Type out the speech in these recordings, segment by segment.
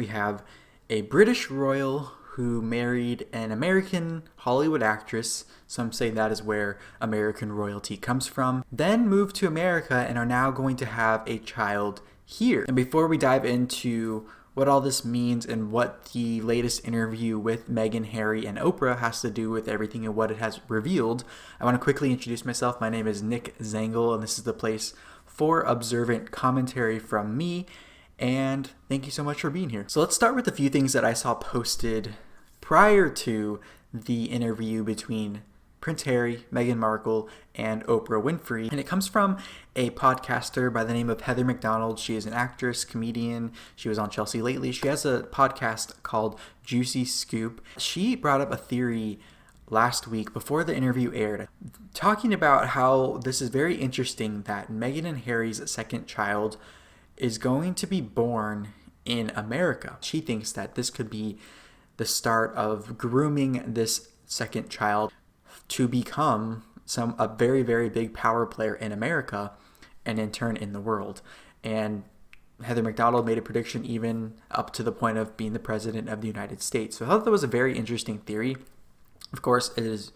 We have a British royal who married an American Hollywood actress. Some say that is where American royalty comes from. Then moved to America and are now going to have a child here. And before we dive into what all this means and what the latest interview with Meghan, Harry, and Oprah has to do with everything and what it has revealed, I want to quickly introduce myself. My name is Nick Zangel, and this is the place for observant commentary from me. And thank you so much for being here. So let's start with a few things that I saw posted prior to the interview between Prince Harry, Meghan Markle, and Oprah Winfrey. And it comes from a podcaster by the name of Heather McDonald. She is an actress, comedian. She was on Chelsea Lately. She has a podcast called Juicy Scoop. She brought up a theory last week before the interview aired, talking about how this is very interesting that Meghan and Harry's second child is going to be born in America. She thinks that this could be the start of grooming this second child to become a very, very big power player in America and in turn in the world. And Heather McDonald made a prediction even up to the point of being the president of the United States. So I thought that was a very interesting theory. Of course, the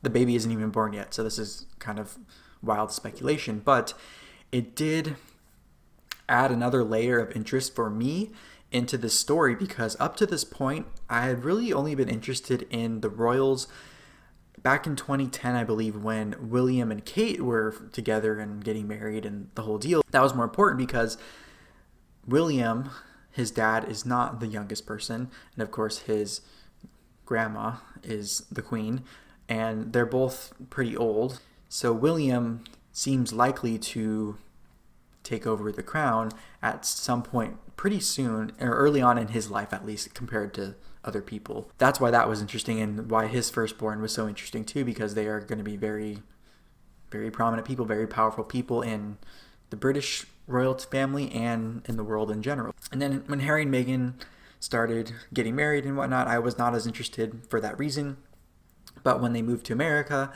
baby isn't even born yet, so this is kind of wild speculation, but it did add another layer of interest for me into this story, because up to this point, I had really only been interested in the royals back in 2010, I believe, when William and Kate were together and getting married and the whole deal. That was more important because William, his dad, is not the youngest person, and of course his grandma is the queen, and they're both pretty old. So William seems likely to take over the crown at some point pretty soon, or early on in his life at least, compared to other people. That's why that was interesting, and why his firstborn was so interesting too, because they are going to be very, very prominent people, very powerful people in the British royal family and in the world in general. And then when Harry and Meghan started getting married and whatnot, I was not as interested for that reason. But when they moved to America,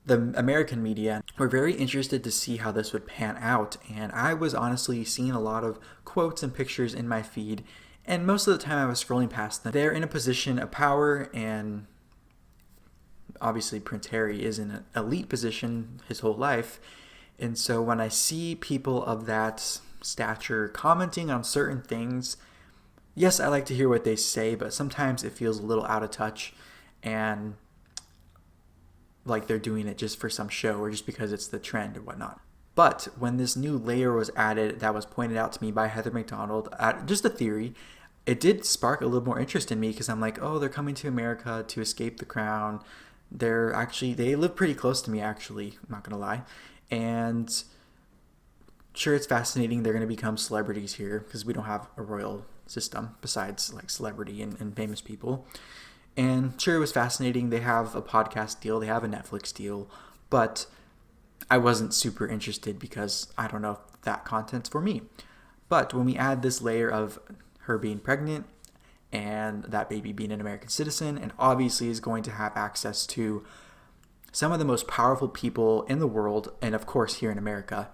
the American media were very interested to see how this would pan out. And I was honestly seeing a lot of quotes and pictures in my feed, and most of the time I was scrolling past them. They're in a position of power, and obviously Prince Harry is in an elite position his whole life. And so when I see people of that stature commenting on certain things, yes, I like to hear what they say, but sometimes it feels a little out of touch and like they're doing it just for some show or just because it's the trend or whatnot. But when this new layer was added that was pointed out to me by Heather McDonald, just a theory, it did spark a little more interest in me, because I'm like, oh, they're coming to America to escape the crown. They live pretty close to me, actually, I'm not going to lie. And sure, it's fascinating. They're going to become celebrities here because we don't have a royal system besides like celebrity and famous people. And sure, it was fascinating. They have a podcast deal. They have a Netflix deal. But I wasn't super interested because I don't know if that content's for me. But when we add this layer of her being pregnant and that baby being an American citizen and obviously is going to have access to some of the most powerful people in the world, and of course here in America.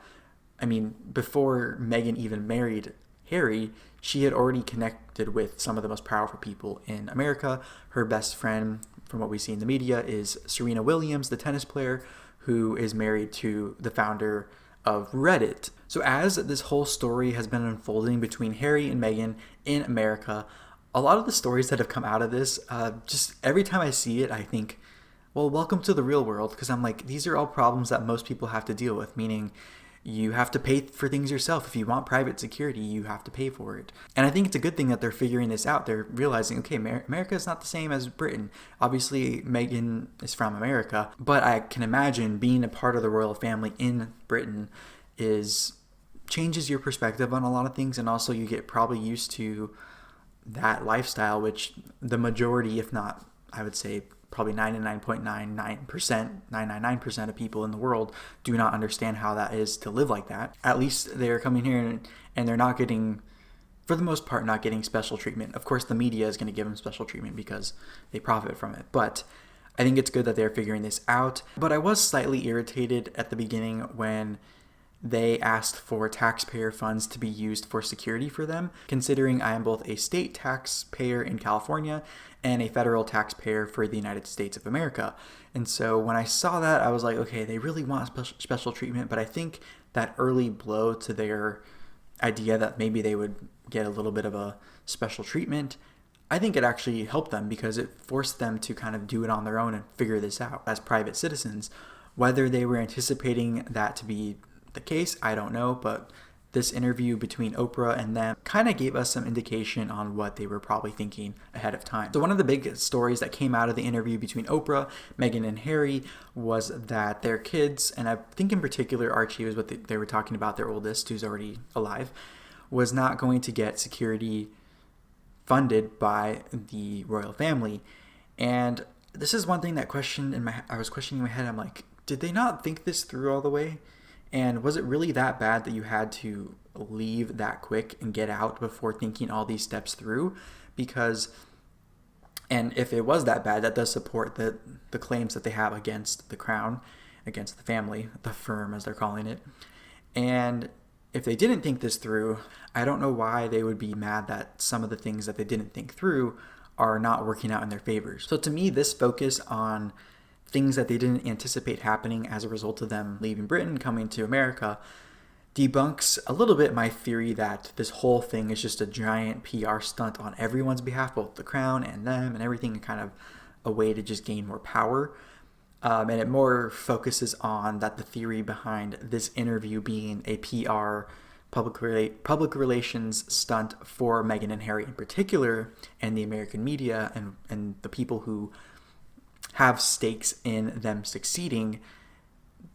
I mean, before Meghan even married Harry, she had already connected with some of the most powerful people in America. Her best friend, from what we see in the media, is Serena Williams, the tennis player, who is married to the founder of Reddit. So as this whole story has been unfolding between Harry and Meghan in America, a lot of the stories that have come out of this, just every time I see it, I think, well, welcome to the real world, because I'm like, these are all problems that most people have to deal with, meaning you have to pay for things yourself. If you want private security, you have to pay for it. And I think it's a good thing that they're figuring this out. They're realizing, okay, America is not the same as Britain. Obviously, Meghan is from America, but I can imagine being a part of the royal family in Britain changes your perspective on a lot of things, and also you get probably used to that lifestyle, which the majority, if not, I would say probably 99.99% of people in the world do not understand how that is to live like that. At least they're coming here and they're not getting, for the most part, not getting special treatment. Of course, the media is going to give them special treatment because they profit from it. But I think it's good that they're figuring this out. But I was slightly irritated at the beginning when they asked for taxpayer funds to be used for security for them, considering I am both a state taxpayer in California and a federal taxpayer for the United States of America. And so when I saw that, I was like, okay, they really want special treatment, but I think that early blow to their idea that maybe they would get a little bit of a special treatment, I think it actually helped them because it forced them to kind of do it on their own and figure this out as private citizens. Whether they were anticipating that to be the case, I don't know, but this interview between Oprah and them kind of gave us some indication on what they were probably thinking ahead of time. So one of the big stories that came out of the interview between Oprah, Meghan, and Harry was that their kids, and I think in particular Archie was what they were talking about, their oldest, who's already alive, was not going to get security funded by the royal family. And this is one thing that I was questioning in my head. I'm like, did they not think this through all the way? And was it really that bad that you had to leave that quick and get out before thinking all these steps through? Because, and if it was that bad, that does support the claims that they have against the crown, against the family, the firm as they're calling it. And if they didn't think this through, I don't know why they would be mad that some of the things that they didn't think through are not working out in their favors. So to me, this focus on things that they didn't anticipate happening as a result of them leaving Britain, coming to America, debunks a little bit my theory that this whole thing is just a giant PR stunt on everyone's behalf, both the crown and them and everything, and kind of a way to just gain more power. And it more focuses on that the theory behind this interview being a PR public relations stunt for Meghan and Harry in particular, and the American media and the people who have stakes in them succeeding.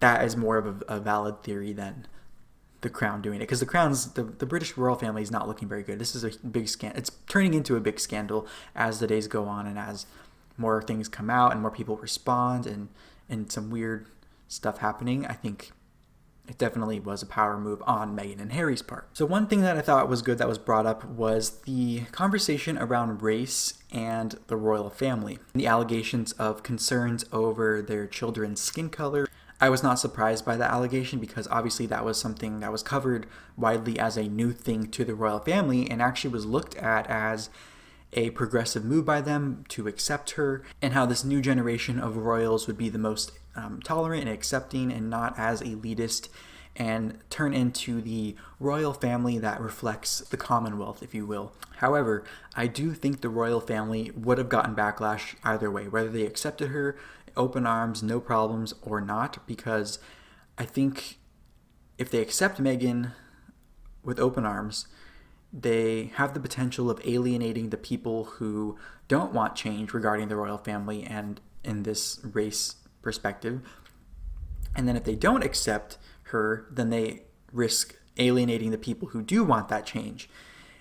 That is more of a valid theory than the crown doing it, because the British royal family is not looking very good. This is a big scandal. It's turning into a big scandal as the days go on and as more things come out and more people respond and some weird stuff happening. I think it definitely was a power move on Meghan and Harry's part. So one thing that I thought was good that was brought up was the conversation around race and the royal family. The allegations of concerns over their children's skin color. I was not surprised by the allegation because obviously that was something that was covered widely as a new thing to the royal family and actually was looked at as a progressive move by them to accept her, and how this new generation of royals would be the most tolerant and accepting and not as elitist, and turn into the royal family that reflects the Commonwealth, if you will. However, I do think the royal family would have gotten backlash either way, whether they accepted her, open arms, no problems, or not, because I think if they accept Meghan with open arms, they have the potential of alienating the people who don't want change regarding the royal family and in this race perspective. And then if they don't accept her, then they risk alienating the people who do want that change.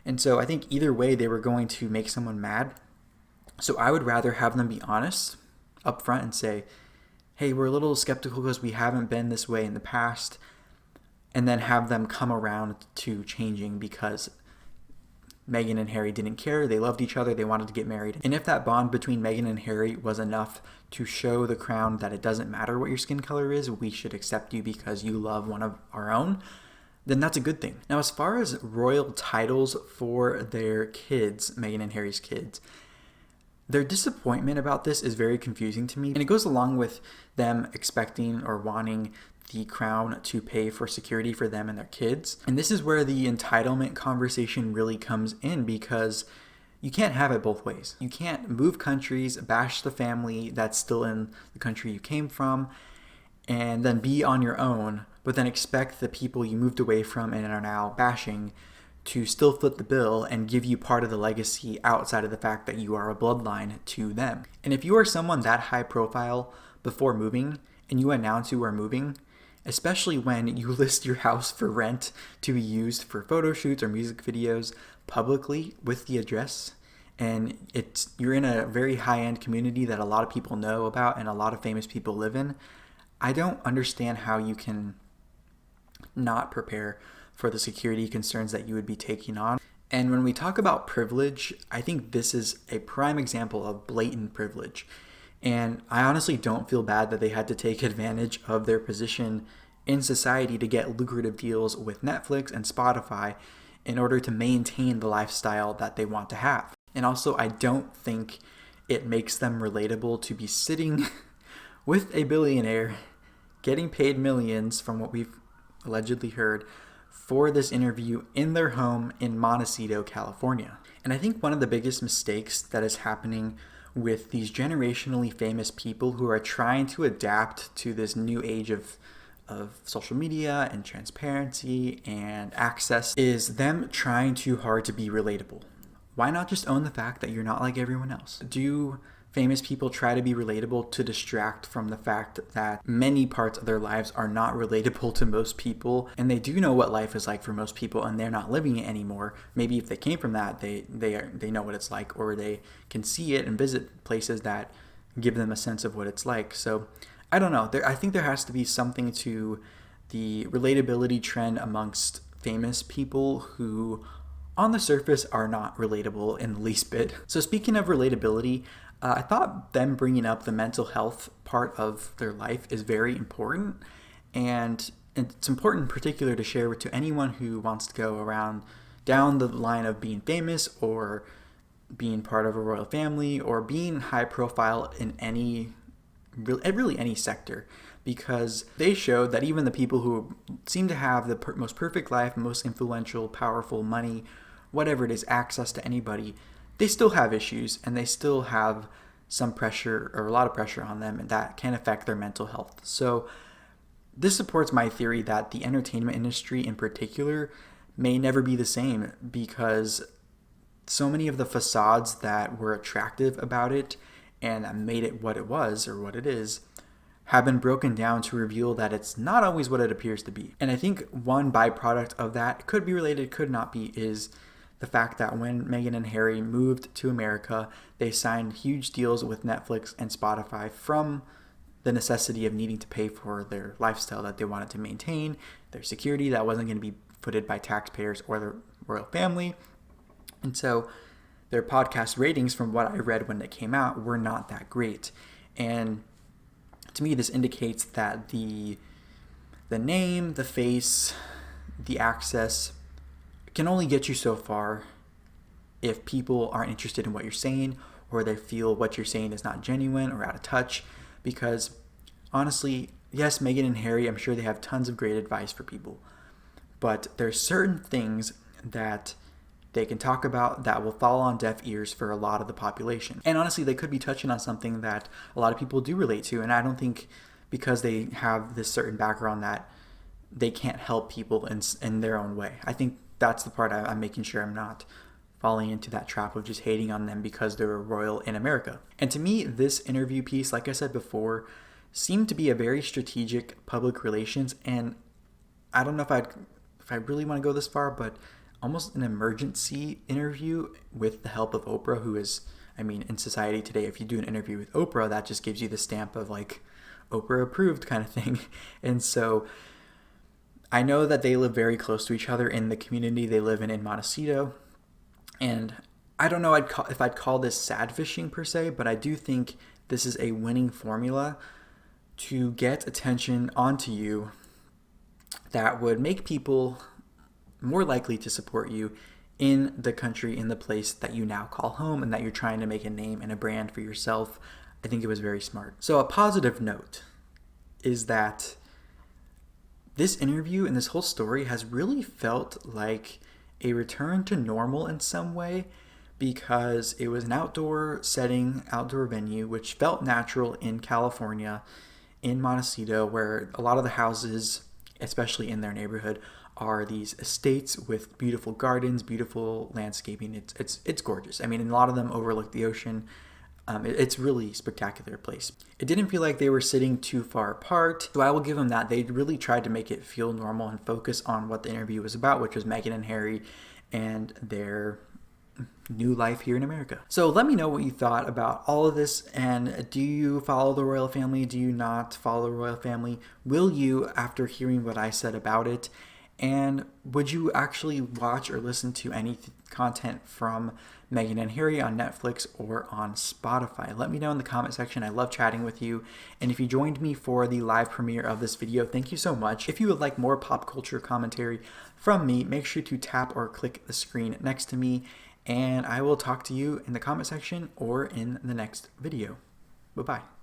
And so I think either way they were going to make someone mad. So I would rather have them be honest up front and say, hey, we're a little skeptical because we haven't been this way in the past, and then have them come around to changing because Meghan and Harry didn't care. They loved each other. They wanted to get married. And if that bond between Meghan and Harry was enough to show the crown that it doesn't matter what your skin color is, we should accept you because you love one of our own, then that's a good thing. Now, as far as royal titles for their kids, Meghan and Harry's kids, their disappointment about this is very confusing to me. And it goes along with them expecting or wanting the crown to pay for security for them and their kids. And this is where the entitlement conversation really comes in, because you can't have it both ways. You can't move countries, bash the family that's still in the country you came from, and then be on your own, but then expect the people you moved away from and are now bashing to still foot the bill and give you part of the legacy outside of the fact that you are a bloodline to them. And if you are someone that high profile before moving and you announce you are moving, especially when you list your house for rent to be used for photo shoots or music videos publicly with the address, and you're in a very high-end community that a lot of people know about and a lot of famous people live in, I don't understand how you can not prepare for the security concerns that you would be taking on. And when we talk about privilege, I think this is a prime example of blatant privilege. And I honestly don't feel bad that they had to take advantage of their position in society to get lucrative deals with Netflix and Spotify in order to maintain the lifestyle that they want to have. And also, I don't think it makes them relatable to be sitting with a billionaire getting paid millions, from what we've allegedly heard, for this interview in their home in Montecito, California. And I think one of the biggest mistakes that is happening with these generationally famous people who are trying to adapt to this new age of social media and transparency and access is them trying too hard to be relatable. Why not just own the fact that you're not like everyone else? Do famous people try to be relatable to distract from the fact that many parts of their lives are not relatable to most people, and they do know what life is like for most people and they're not living it anymore? Maybe if they came from that, they know what it's like, or they can see it and visit places that give them a sense of what it's like. So I don't know. I think there has to be something to the relatability trend amongst famous people who on the surface are not relatable in the least bit. So speaking of relatability, I thought them bringing up the mental health part of their life is very important. And it's important in particular to share to anyone who wants to go around down the line of being famous or being part of a royal family or being high profile in really any sector, because they showed that even the people who seem to have the most perfect life, most influential, powerful, money, whatever it is, access to anybody, they still have issues and they still have some pressure or a lot of pressure on them, and that can affect their mental health. So this supports my theory that the entertainment industry in particular may never be the same, because so many of the facades that were attractive about it and that made it what it was or what it is have been broken down to reveal that it's not always what it appears to be. And I think one byproduct of that, could be related, could not be, is the fact that when Meghan and Harry moved to America, they signed huge deals with Netflix and Spotify from the necessity of needing to pay for their lifestyle that they wanted to maintain, their security that wasn't going to be footed by taxpayers or the royal family. And so their podcast ratings, from what I read when it came out, were not that great. And to me, this indicates that the name, the face, the access can only get you so far if people aren't interested in what you're saying, or they feel what you're saying is not genuine or out of touch. Because honestly, yes, Meghan and Harry, I'm sure they have tons of great advice for people, but there's certain things that they can talk about that will fall on deaf ears for a lot of the population. And honestly, they could be touching on something that a lot of people do relate to. And I don't think because they have this certain background that they can't help people in their own way. I think that's the part I'm making sure I'm not falling into that trap of just hating on them because they're royal in America. And to me, this interview piece, like I said before, seemed to be a very strategic public relations. And I don't know if I really want to go this far, but almost an emergency interview with the help of Oprah, who is, in society today, if you do an interview with Oprah, that just gives you the stamp of like Oprah approved kind of thing. And so I know that they live very close to each other in the community they live in Montecito. And I don't know if I'd call this sad fishing per se, but I do think this is a winning formula to get attention onto you that would make people more likely to support you in the country, in the place that you now call home and that you're trying to make a name and a brand for yourself. I think it was very smart. So a positive note is that this interview and this whole story has really felt like a return to normal in some way, because it was an outdoor setting, outdoor venue, which felt natural in California, in Montecito, where a lot of the houses, especially in their neighborhood, are these estates with beautiful gardens, beautiful landscaping. It's gorgeous. And a lot of them overlook the ocean. It's really spectacular place. It didn't feel like they were sitting too far apart, so I will give them that. They really tried to make it feel normal and focus on what the interview was about, which was Meghan and Harry and their new life here in America. So let me know what you thought about all of this, and do you follow the royal family? Do you not follow the royal family? Will you, after hearing what I said about it? And would you actually watch or listen to any content from Meghan and Harry on Netflix or on Spotify? Let me know in the comment section. I love chatting with you. And if you joined me for the live premiere of this video, thank you so much. If you would like more pop culture commentary from me, make sure to tap or click the screen next to me. And I will talk to you in the comment section or in the next video. Bye-bye.